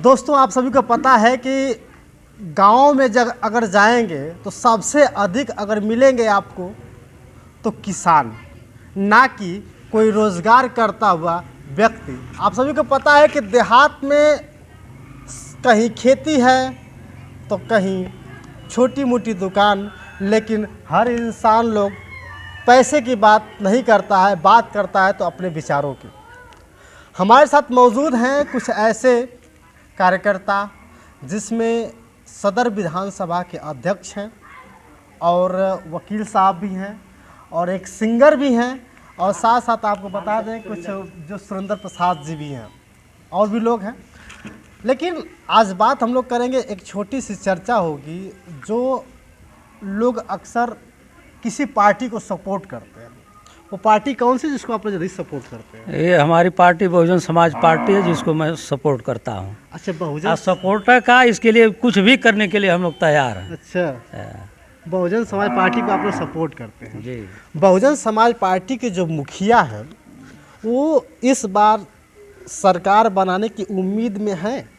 दोस्तों, आप सभी को पता है कि गाँव में जब अगर जाएंगे तो सबसे अधिक अगर मिलेंगे आपको तो किसान, ना कि कोई रोज़गार करता हुआ व्यक्ति। आप सभी को पता है कि देहात में कहीं खेती है तो कहीं छोटी मोटी दुकान, लेकिन हर इंसान लोग पैसे की बात नहीं करता है, बात करता है तो अपने विचारों की। हमारे साथ मौजूद हैं कुछ ऐसे कार्यकर्ता जिसमें सदर विधानसभा के अध्यक्ष हैं और वकील साहब भी हैं और एक सिंगर भी हैं, और साथ साथ आपको बता दें कुछ जो सुरेंद्र प्रसाद जी भी हैं और भी लोग हैं। लेकिन आज बात हम लोग करेंगे, एक छोटी सी चर्चा होगी। जो लोग अक्सर किसी पार्टी को सपोर्ट करते हैं, वो पार्टी कौन सी जिसको आप लोग सपोर्ट करते हैं? ये हमारी पार्टी बहुजन समाज पार्टी है, जिसको मैं सपोर्ट करता हूँ। अच्छा, बहुजन सपोर्टर का इसके लिए कुछ भी करने के लिए हम लोग तैयार हैं। अच्छा, बहुजन समाज पार्टी को आप लोग सपोर्ट करते हैं जी। बहुजन समाज पार्टी के जो मुखिया हैं वो इस बार सरकार बनाने की उम्मीद में हैं।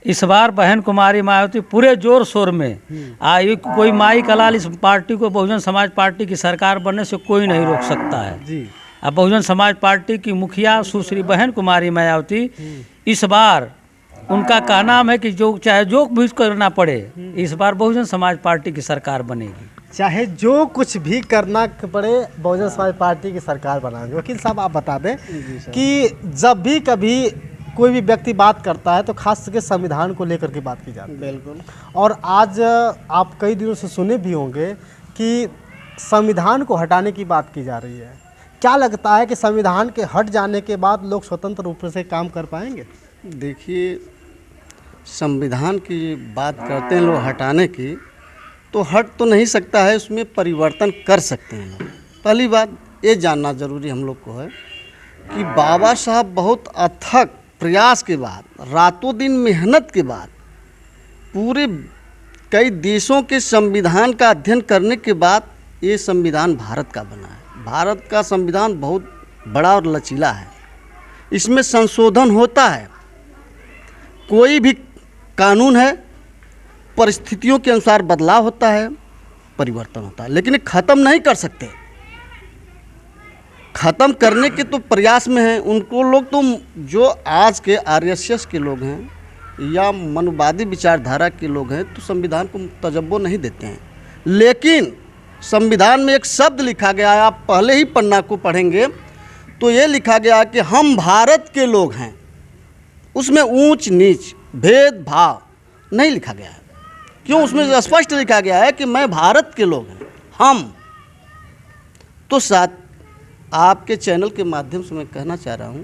इस बार बहन कुमारी मायावती पूरे जोर शोर में कोई माई कलाल इस पार्टी को, बहुजन समाज पार्टी की सरकार बनने से कोई नहीं रोक सकता है जी। अब बहुजन समाज पार्टी की मुखिया सुश्री बहन कुमारी मायावती, इस बार उनका कहना है कि जो चाहे जो भी करना पड़े, इस बार बहुजन समाज पार्टी की सरकार बनेगी। चाहे जो कुछ भी करना पड़े, बहुजन समाज पार्टी की सरकार बनाएंगे। वकील साहब, आप बता दें कि जब भी कभी कोई भी व्यक्ति बात करता है तो खास करके संविधान को लेकर के बात की जाती है। बिल्कुल। और आज आप कई दिनों से सुने भी होंगे कि संविधान को हटाने की बात की जा रही है। क्या लगता है कि संविधान के हट जाने के बाद लोग स्वतंत्र रूप से काम कर पाएंगे? देखिए, संविधान की बात करते हैं लोग हटाने की, तो हट तो नहीं सकता है, उसमें परिवर्तन कर सकते हैं लोग। पहली बात ये जानना ज़रूरी हम लोग को है कि बाबा साहब बहुत अथक प्रयास के बाद, रातों दिन मेहनत के बाद, पूरे कई देशों के संविधान का अध्ययन करने के बाद ये संविधान भारत का बना है। भारत का संविधान बहुत बड़ा और लचीला है, इसमें संशोधन होता है। कोई भी कानून है, परिस्थितियों के अनुसार बदलाव होता है, परिवर्तन होता है, लेकिन ख़त्म नहीं कर सकते। ख़त्म करने के तो प्रयास में हैं उनको लोग। तो जो आज के आरएसएस के लोग हैं या मनुवादी विचारधारा के लोग हैं तो संविधान को तजब्बो नहीं देते हैं। लेकिन संविधान में एक शब्द लिखा गया है, आप पहले ही पन्ना को पढ़ेंगे तो ये लिखा गया है कि हम भारत के लोग हैं। उसमें ऊंच नीच भेदभाव नहीं लिखा गया है। क्यों? उसमें स्पष्ट लिखा गया है कि मैं भारत के लोग हैं, हम। तो साथ आपके चैनल के माध्यम से मैं कहना चाह रहा हूं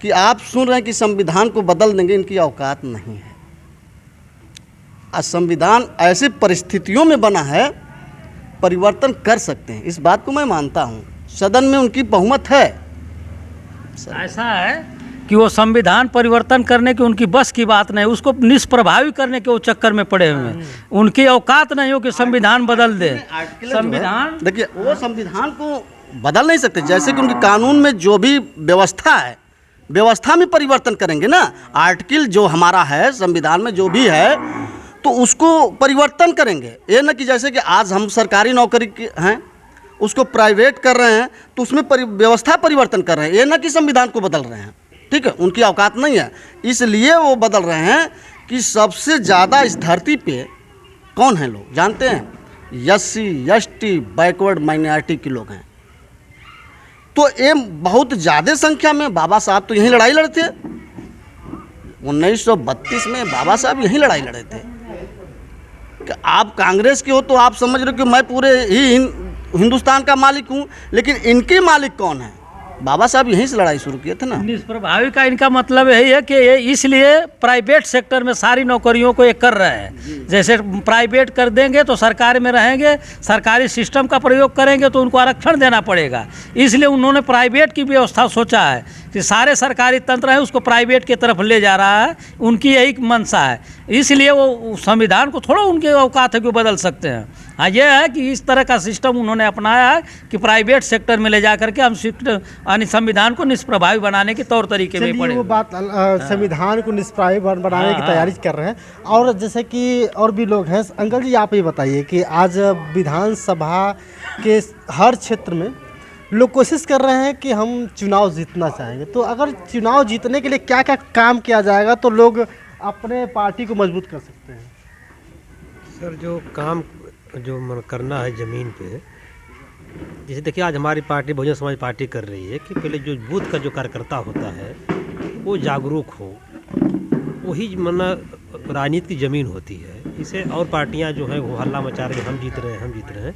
कि आप सुन रहे हैं कि संविधान को बदल देंगे, इनकी औकात नहीं है। आज संविधान ऐसी परिस्थितियों में बना है, परिवर्तन कर सकते हैं, इस बात को मैं मानता हूं। सदन में उनकी बहुमत है। ऐसा है कि वो संविधान परिवर्तन करने की उनकी बस की बात नहीं, उसको निष्प्रभावी करने के वो चक्कर में पड़े हुए हैं। उनकी औकात नहीं हो कि संविधान बदल दे। संविधान, देखिए, वो संविधान को बदल नहीं सकते। जैसे कि उनके कानून में जो भी व्यवस्था है, व्यवस्था में परिवर्तन करेंगे ना। आर्टिकल जो हमारा है संविधान में जो भी है तो उसको परिवर्तन करेंगे। ये ना कि जैसे कि आज हम सरकारी नौकरी हैं उसको प्राइवेट कर रहे हैं तो उसमें व्यवस्था परिवर्तन कर रहे हैं। ये ना कि संविधान को बदल रहे हैं। ठीक है, उनकी औकात नहीं है, इसलिए वो बदल रहे हैं कि सबसे ज़्यादा इस धरती पे कौन है लोग जानते हैं? SC ST बैकवर्ड माइनॉरिटी के लोग हैं। तो ये बहुत ज़्यादा संख्या में बाबा साहब तो यहीं लड़ाई लड़ते थे। 1932 में बाबा साहब यहीं लड़ाई लड़े थे। कि आप कांग्रेस के हो तो आप समझ रहे हो कि मैं पूरे ही हिंदुस्तान का मालिक हूँ, लेकिन इनके मालिक कौन है? बाबा साहब यहीं से लड़ाई शुरू किए थे ना। निष्प्रभावी का इनका मतलब यही है कि ये इसलिए प्राइवेट सेक्टर में सारी नौकरियों को ये कर रहे हैं। जैसे प्राइवेट कर देंगे तो सरकार में रहेंगे, सरकारी सिस्टम का प्रयोग करेंगे तो उनको आरक्षण देना पड़ेगा। इसलिए उन्होंने प्राइवेट की व्यवस्था सोचा है कि सारे सरकारी तंत्र है उसको प्राइवेट की तरफ ले जा रहा है। उनकी यही मंशा है, इसलिए वो संविधान को थोड़ा उनके औकात है कि बदल सकते हैं। हाँ, ये है कि इस तरह का सिस्टम उन्होंने अपनाया है कि प्राइवेट सेक्टर में ले जा करके हम यानी संविधान को निष्प्रभावी बनाने के तौर तरीके में चलिए पड़े वो बात संविधान को निष्प्रभावी बनाने की तैयारी कर रहे हैं। और जैसे कि और भी लोग हैं, अंकल जी आप ये बताइए कि आज विधानसभा के हर क्षेत्र में लोग कोशिश कर रहे हैं कि हम चुनाव जीतना चाहेंगे, तो अगर चुनाव जीतने के लिए क्या क्या काम किया जाएगा तो लोग अपने पार्टी को मजबूत कर सकते हैं? सर जो काम जो करना है ज़मीन पे, जैसे देखिए आज हमारी पार्टी बहुजन समाज पार्टी कर रही है कि पहले जो बूथ का जो कार्यकर्ता होता है वो जागरूक हो, वही राजनीति की ज़मीन होती है। इसे और पार्टियां जो हैं वो हल्ला मचा रही हैं, हम जीत रहे हैं,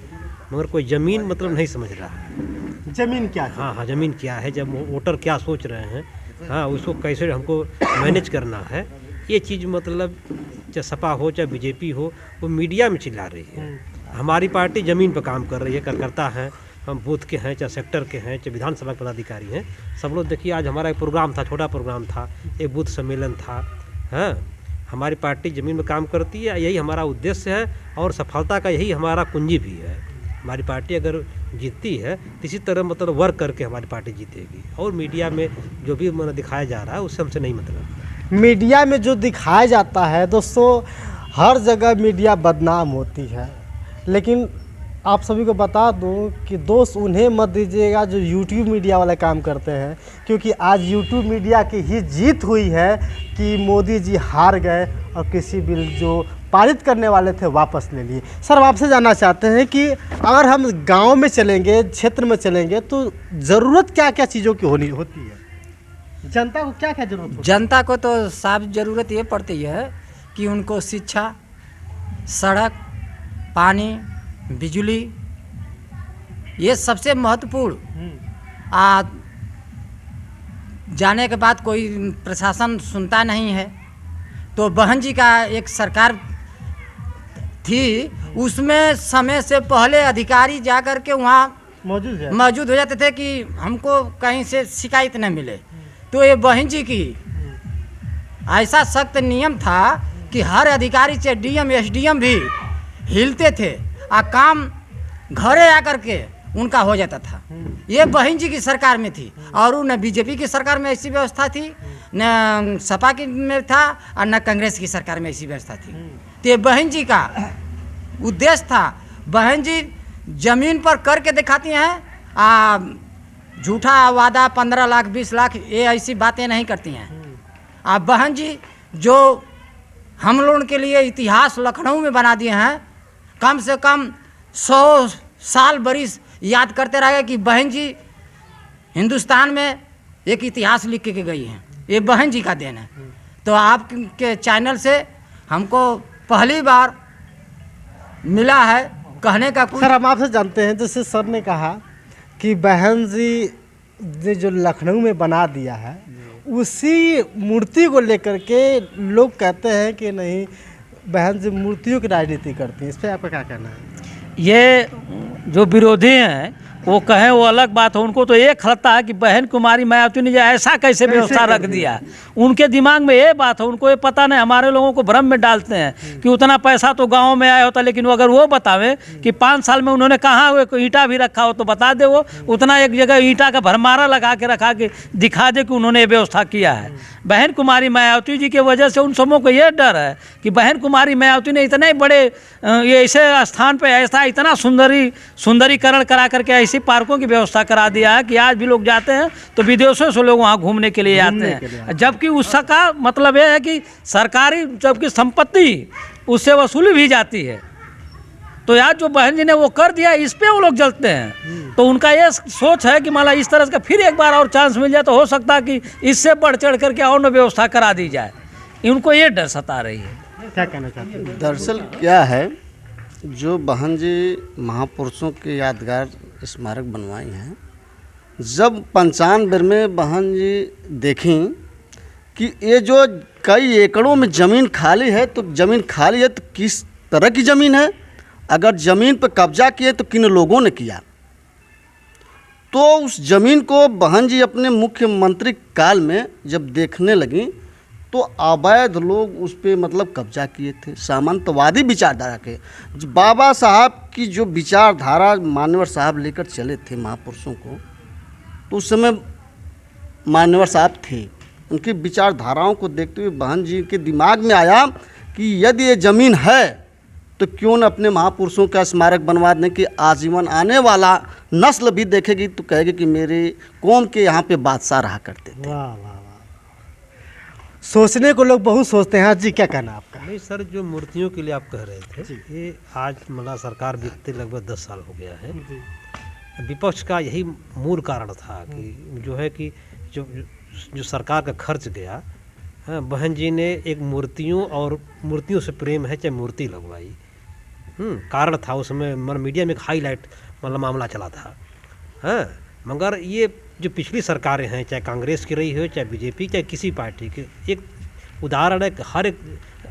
मगर कोई ज़मीन नहीं समझ रहा है। ज़मीन क्या है? हाँ, ज़मीन क्या है, जब वोटर क्या सोच रहे हैं, हाँ उसको कैसे हमको मैनेज करना है, ये चीज़ चाहे सपा हो चाहे बीजेपी हो, वो मीडिया में चिल्ला रही है। हमारी पार्टी ज़मीन पर काम कर रही है, कार्यकर्ता हैं, हम बूथ के हैं, चाहे सेक्टर के हैं, चाहे विधानसभा के पदाधिकारी हैं, सब लोग देखिए आज हमारा एक प्रोग्राम था, छोटा प्रोग्राम था, एक बूथ सम्मेलन था। हाँ, हमारी पार्टी ज़मीन में काम करती है, यही हमारा उद्देश्य है और सफलता का यही हमारा कुंजी भी है। हमारी पार्टी अगर जीतती है तो इसी तरह वर्क करके हमारी पार्टी जीतेगी। और मीडिया में जो भी दिखाया जा रहा है उससे हमसे नहीं मतलब। मीडिया में जो दिखाया जाता है दोस्तों, हर जगह मीडिया बदनाम होती है, लेकिन आप सभी को बता दूं कि दोस्त उन्हें मत दीजिएगा जो यूट्यूब मीडिया वाले काम करते हैं, क्योंकि आज यूट्यूब मीडिया की ही जीत हुई है कि मोदी जी हार गए और कृषि बिल जो पारित करने वाले थे वापस ले लिए। सर आपसे जानना चाहते हैं कि अगर हम गांव में चलेंगे, क्षेत्र में चलेंगे, तो ज़रूरत क्या क्या चीज़ों की होती है? जनता को क्या क्या ज़रूरत होती है? जनता को तो साफ ज़रूरत ये पड़ती है कि उनको शिक्षा, सड़क, पानी, बिजली, ये सबसे महत्वपूर्ण। जाने के बाद कोई प्रशासन सुनता नहीं है, तो बहन जी का एक सरकार थी, उसमें समय से पहले अधिकारी जा कर के वहाँ मौजूद हो जाते थे कि हमको कहीं से शिकायत न मिले। तो ये बहन जी की ऐसा सख्त नियम था कि हर अधिकारी चाहे डीएम एसडीएम भी हिलते थे और काम घरे आकर के उनका हो जाता था। ये बहन जी की सरकार में थी, और न बीजेपी की सरकार में ऐसी व्यवस्था थी, न सपा की में था, और न कांग्रेस की सरकार में ऐसी व्यवस्था थी। तो ये बहन जी का उद्देश्य था। बहन जी जमीन पर करके दिखाती हैं, झूठा वादा 15 लाख 20 लाख ये ऐसी बातें नहीं करती हैं। बहन जी जो हम लोगों के लिए इतिहास लखनऊ में बना दिए हैं, कम से कम 100 साल बरिस याद करते रह गए कि बहन जी हिंदुस्तान में एक इतिहास लिख के गई हैं। ये बहन जी का देन है। तो आपके चैनल से हमको पहली बार मिला है कहने का कुछ। सर हम आपसे जानते हैं, जैसे सर ने कहा कि बहन जी ने जो लखनऊ में बना दिया है, उसी मूर्ति को लेकर के लोग कहते हैं कि नहीं, बहन जी मूर्तियों की राजनीति करती हैं। इस पर आपका क्या कहना है? ये जो विरोधी हैं वो कहें वो अलग बात है, उनको तो ये खलता है कि बहन कुमारी मायावती ने जो ऐसा कैसे व्यवस्था रख दिया। उनके दिमाग में ये बात है, उनको ये पता नहीं। हमारे लोगों को भ्रम में डालते हैं कि उतना पैसा तो गांव में आया होता, लेकिन अगर वो बतावे कि 5 साल में उन्होंने कहाँ ईंटा भी रखा हो तो बता दे। वो उतना एक जगह ईंटा का भरमारा लगा के दिखा दे कि उन्होंने ये व्यवस्था किया है। बहन कुमारी मायावती जी की वजह से उन सबों को ये डर है कि बहन कुमारी मायावती ने इतने बड़े ये ऐसे स्थान पे ऐसा इतना सुंदरीकरण करा करके ऐसी पार्कों की व्यवस्था करा दिया है कि आज भी लोग जाते हैं तो विदेशों से लोग वहाँ घूमने के लिए आते हैं। जबकि उसका मतलब ये है कि सरकारी जबकि संपत्ति उससे वसूली भी जाती है। तो यार जो बहन जी ने वो कर दिया, इस पे वो लोग जलते हैं। तो उनका ये सोच है कि माला इस तरह का फिर एक बार और चांस मिल जाए तो हो सकता है कि इससे बढ़ चढ़ करके और व्यवस्था करा दी जाए। उनको ये डर सता रही है। क्या कहना चाहते हैं? दरअसल क्या है, जो बहन जी महापुरुषों के यादगार स्मारक बनवाई हैं, जब 95 में बहन जी देखी कि ये जो कई एकड़ों में ज़मीन खाली है, तो ज़मीन खाली है तो किस तरह की ज़मीन है, अगर ज़मीन पर कब्जा किए तो किन लोगों ने किया। तो उस ज़मीन को बहन जी अपने मुख्यमंत्री काल में जब देखने लगी तो अवैध लोग उस पर कब्जा किए थे। सामंतवादी विचारधारा के बाबा साहब की जो विचारधारा मान्यवर साहब लेकर चले थे महापुरुषों को, तो उस समय मान्यवर साहब थे। उनकी विचारधाराओं को देखते हुए बहन जी के दिमाग में आया कि यदि ये ज़मीन है तो क्यों न अपने महापुरुषों का स्मारक बनवा दें कि आजीवन आने वाला नस्ल भी देखेगी तो कहेगी कि मेरे कौम के यहाँ पे बादशाह रहा करते थे। वाह वाह वाह, सोचने को लोग बहुत सोचते हैं। जी क्या कहना आपका? नहीं सर, जो मूर्तियों के लिए आप कह रहे थे, ये आज मतलब सरकार बीतते लगभग 10 साल हो गया है। विपक्ष का यही मूल कारण था कि जो है कि जो सरकार का खर्च गया, हाँ, बहन जी ने एक मूर्तियों से प्रेम है, चाहे मूर्ति लगवाई। कारण था उसमें, मतलब मीडिया में एक हाईलाइट मतलब मामला चला था। हाँ, मगर ये जो पिछली सरकारें हैं, चाहे कांग्रेस की रही हो, चाहे बीजेपी, चाहे किसी पार्टी के, एक उदाहरण है कि हर एक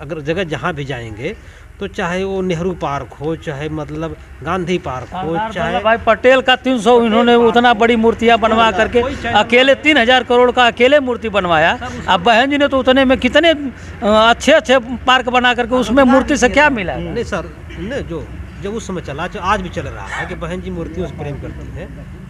अगर जगह जहाँ भी जाएंगे तो चाहे वो नेहरू पार्क हो, चाहे मतलब गांधी पार्क हो, चाहे भाई पटेल का 300 इन्होंने उतना बड़ी मूर्तियाँ बनवा करके अकेले 3000 करोड़ का अकेले मूर्ति बनवाया। अब बहन जी ने तो उतने में कितने अच्छे अच्छे पार्क बना करके उसमें मूर्ति से क्या मिला? नहीं सर, नहीं जो उस समय चला, जो आज भी चल रहा है कि बहन जी मूर्तियों से प्रेम करती हैं।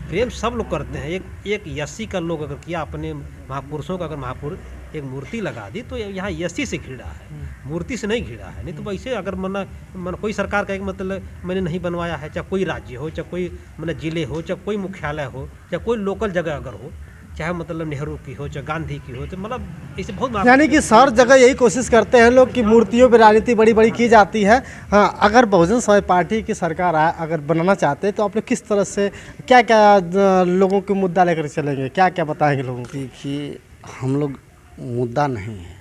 प्रेम सब लोग करते हैं। एक यस्सी का लोग अगर किया अपने महापुरुषों का, अगर महापुरुष एक मूर्ति लगा दी तो यहाँ यस्सी से घिरा है, मूर्ति से नहीं घिरा है। नहीं तो वैसे अगर मन कोई सरकार का एक मतलब मैंने नहीं बनवाया है, चाहे कोई राज्य हो, चाहे कोई मतलब जिले हो, चाहे कोई मुख्यालय हो, चाहे कोई लोकल जगह अगर हो, चाहे मतलब नेहरू की हो, चाहे गांधी की हो, तो मतलब ऐसे बहुत, यानी कि हर जगह यही कोशिश करते हैं लोग कि मूर्तियों पर राजनीति बड़ी बड़ी की जाती है। हाँ, अगर बहुजन समाज पार्टी की सरकार अगर बनाना चाहते हैं तो आप लोग किस तरह से क्या क्या लोगों के मुद्दा लेकर चलेंगे, क्या क्या बताएंगे लोगों को? देखिए, हम लोग मुद्दा नहीं है,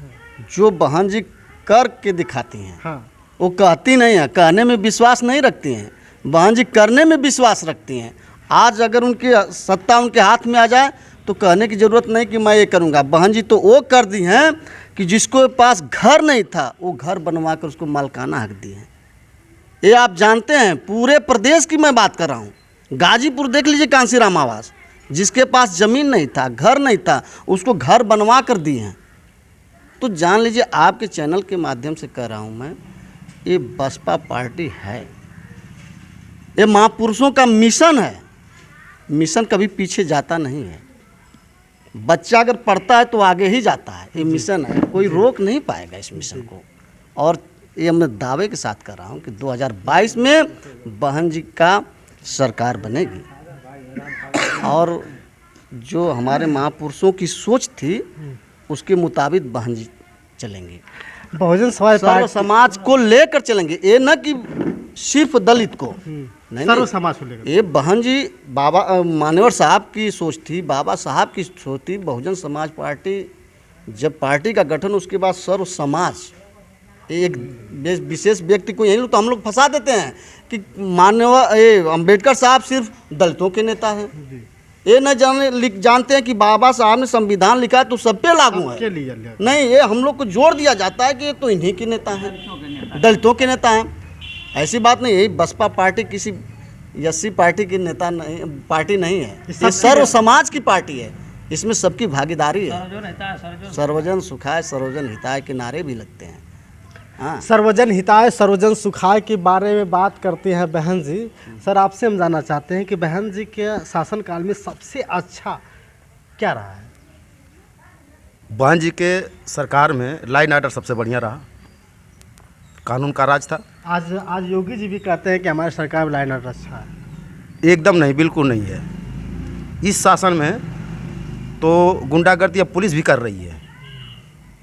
जो बहन जी कर के दिखाती हैं, हाँ, वो कहती नहीं है, कहने में विश्वास नहीं रखती हैं। बहन जी करने में विश्वास रखती हैं। आज अगर उनकी सत्ता उनके हाथ में आ जाए तो कहने की ज़रूरत नहीं कि मैं ये करूँगा। बहन जी तो वो कर दी हैं कि जिसको पास घर नहीं था वो घर बनवा कर उसको मालकाना हक दी है। ये आप जानते हैं, पूरे प्रदेश की मैं बात कर रहा हूँ। गाजीपुर देख लीजिए, कांसीराम आवास, जिसके पास ज़मीन नहीं था, घर नहीं था, उसको घर बनवा कर दिए हैं। तो जान लीजिए, आपके चैनल के माध्यम से कह रहा हूँ मैं, ये बसपा पार्टी है, ये महापुरुषों का मिशन है। मिशन कभी पीछे जाता नहीं है। बच्चा अगर पढ़ता है तो आगे ही जाता है। ये मिशन है, कोई रोक नहीं पाएगा इस मिशन को। और ये मैं दावे के साथ कर रहा हूँ कि 2022 में बहन जी का सरकार बनेगी और जो हमारे महापुरुषों की सोच थी उसके मुताबिक बहन जी चलेंगे। बहुजन समाज सर्व पार्टी समाज को लेकर चलेंगे, ये न कि सिर्फ दलित को नहीं, सर्व समाज को लेकर। ये बहन जी बाबा मान्यवर साहब की सोच थी, बाबा साहब की सोच थी। बहुजन समाज पार्टी जब पार्टी का गठन, उसके बाद सर्व समाज, एक विशेष व्यक्ति को यही तो हम लोग फंसा देते हैं कि मान्यवर अम्बेडकर साहब सिर्फ दलितों के नेता हैं। ये न जानते हैं कि बाबा साहब ने संविधान लिखा है तो सब पे लागू है। नहीं, ये हम लोग को जोर दिया जाता है कि ये तो इन्हीं के नेता हैं, दलितों के नेता हैं। ऐसी बात नहीं है। बसपा पार्टी किसी एससी पार्टी की नेता नहीं, पार्टी नहीं है, ये सर्व समाज की पार्टी है। इसमें सबकी भागीदारी है। सर्वजन सुखाय सर्वजन हिताय के नारे भी लगते हैं। हाँ, सर्वजन हिताय सर्वजन सुखाय के बारे में बात करते हैं बहन जी। सर, आपसे हम जानना चाहते हैं कि बहन जी के शासनकाल में सबसे अच्छा क्या रहा है? बहन जी के सरकार में लॉ एंड ऑर्डर सबसे बढ़िया रहा, कानून का राज था। आज योगी जी भी कहते हैं कि हमारी सरकार में लॉ एंड ऑर्डर अच्छा है। एकदम नहीं, बिल्कुल नहीं है। इस शासन में तो गुंडागर्दी अब पुलिस भी कर रही है।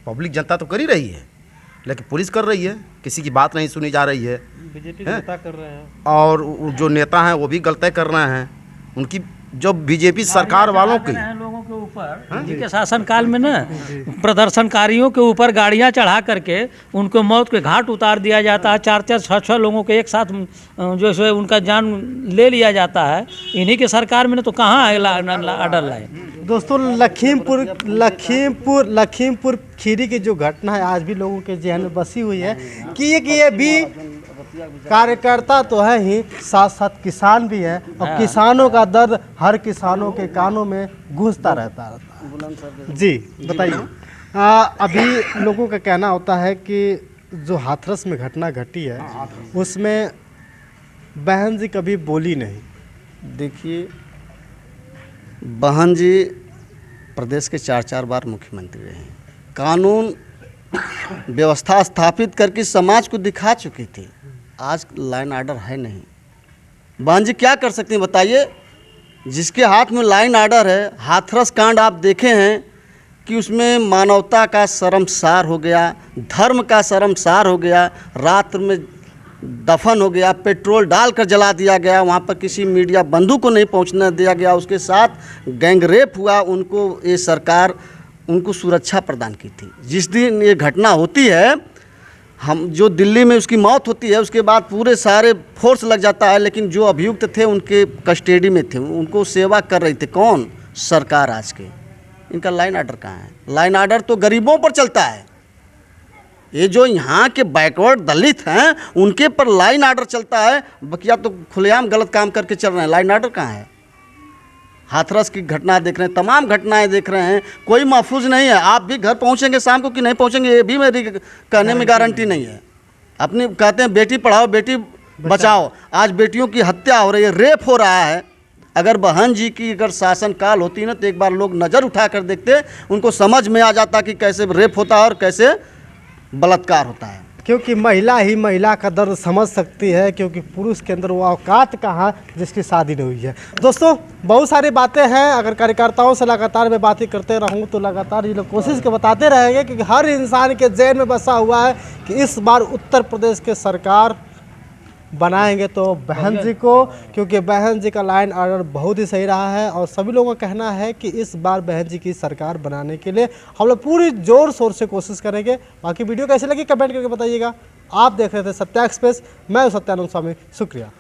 पब्लिक जनता तो कर ही रही है, लेकिन पुलिस कर रही है, किसी की बात नहीं सुनी जा रही है। बीजेपी नेता कर रहे हैं और जो नेता हैं वो भी गलती कर रहे हैं। उनकी जो बीजेपी सरकार वालों की लोगों के ऊपर जिनके शासनकाल में ना प्रदर्शनकारियों के ऊपर गाड़ियां चढ़ा करके उनको मौत के घाट उतार दिया जाता है। 4-4, 6-6 लोगों के एक साथ जो है उनका जान ले लिया जाता है। इन्हीं के सरकार में तो कहाँ ऑर्डर लाए। दोस्तों, लखीमपुर खीरी की जो घटना है आज भी लोगों के जहन में बसी हुई है कि ये भी कार्यकर्ता तो है ही, साथ साथ किसान भी है और किसानों का दर्द हर किसानों के कानों में गूंजता रहता है। जी बताइए। अभी लोगों का कहना होता है कि जो हाथरस में घटना घटी है उसमें बहन जी कभी बोली नहीं। देखिए, बहन जी प्रदेश के 4 बार मुख्यमंत्री रहे हैं, कानून व्यवस्था स्थापित करके समाज को दिखा चुकी थी। आज लाइन आर्डर है नहीं। बहन जी क्या कर सकती हैं बताइए? जिसके हाथ में लाइन आर्डर है, हाथरस कांड आप देखे हैं कि उसमें मानवता का शर्मसार हो गया, धर्म का शर्मसार हो गया, रात में दफन हो गया, पेट्रोल डालकर जला दिया गया, वहाँ पर किसी मीडिया बंधु को नहीं पहुँचने दिया गया, उसके साथ गैंग रेप हुआ, उनको ये सरकार उनको सुरक्षा प्रदान की थी। जिस दिन ये घटना होती है, हम जो दिल्ली में उसकी मौत होती है, उसके बाद पूरे सारे फोर्स लग जाता है, लेकिन जो अभियुक्त थे उनके कस्टडी में थे, उनको सेवा कर रही थे कौन? सरकार आज के। इनका लाइन आर्डर कहाँ है? लाइन आर्डर तो गरीबों पर चलता है। ये जो यहाँ के बैकवर्ड दलित हैं उनके पर लाइन आर्डर चलता है, बकिया तो खुलेआम गलत काम करके चल रहे हैं। लाइन आर्डर कहाँ है? हाथरस की घटना देख रहे हैं, तमाम घटनाएं देख रहे हैं, कोई महफूज नहीं है। आप भी घर पहुँचेंगे शाम को कि नहीं पहुँचेंगे ये भी मेरी कहने में गारंटी नहीं है। अपने कहते हैं बेटी पढ़ाओ बेटी बचाओ, आज बेटियों की हत्या हो रही है, रेप हो रहा है। अगर बहन जी की अगर शासनकाल होती ना तो एक बार लोग नज़र उठा कर देखते, उनको समझ में आ जाता कि कैसे रेप होता है और कैसे बलात्कार होता है। क्योंकि महिला ही महिला का दर्द समझ सकती है, क्योंकि पुरुष के अंदर वो औकात कहाँ जिसकी शादी नहीं हुई है। दोस्तों बहुत सारी बातें हैं, अगर कार्यकर्ताओं से लगातार मैं बातें करते रहूँ तो लगातार ये लोग कोशिश के बताते रहेंगे, क्योंकि हर इंसान के जहन में बसा हुआ है कि इस बार उत्तर प्रदेश के सरकार बनाएंगे तो बहन जी को, क्योंकि बहन जी का लाइन आर्डर बहुत ही सही रहा है और सभी लोगों का कहना है कि इस बार बहन जी की सरकार बनाने के लिए हम लोग पूरी जोर शोर से कोशिश करेंगे। बाकी वीडियो कैसे लगी कमेंट करके बताइएगा। आप देख रहे थे सत्या एक्सप्रेस, मैं सत्यानंद स्वामी, शुक्रिया।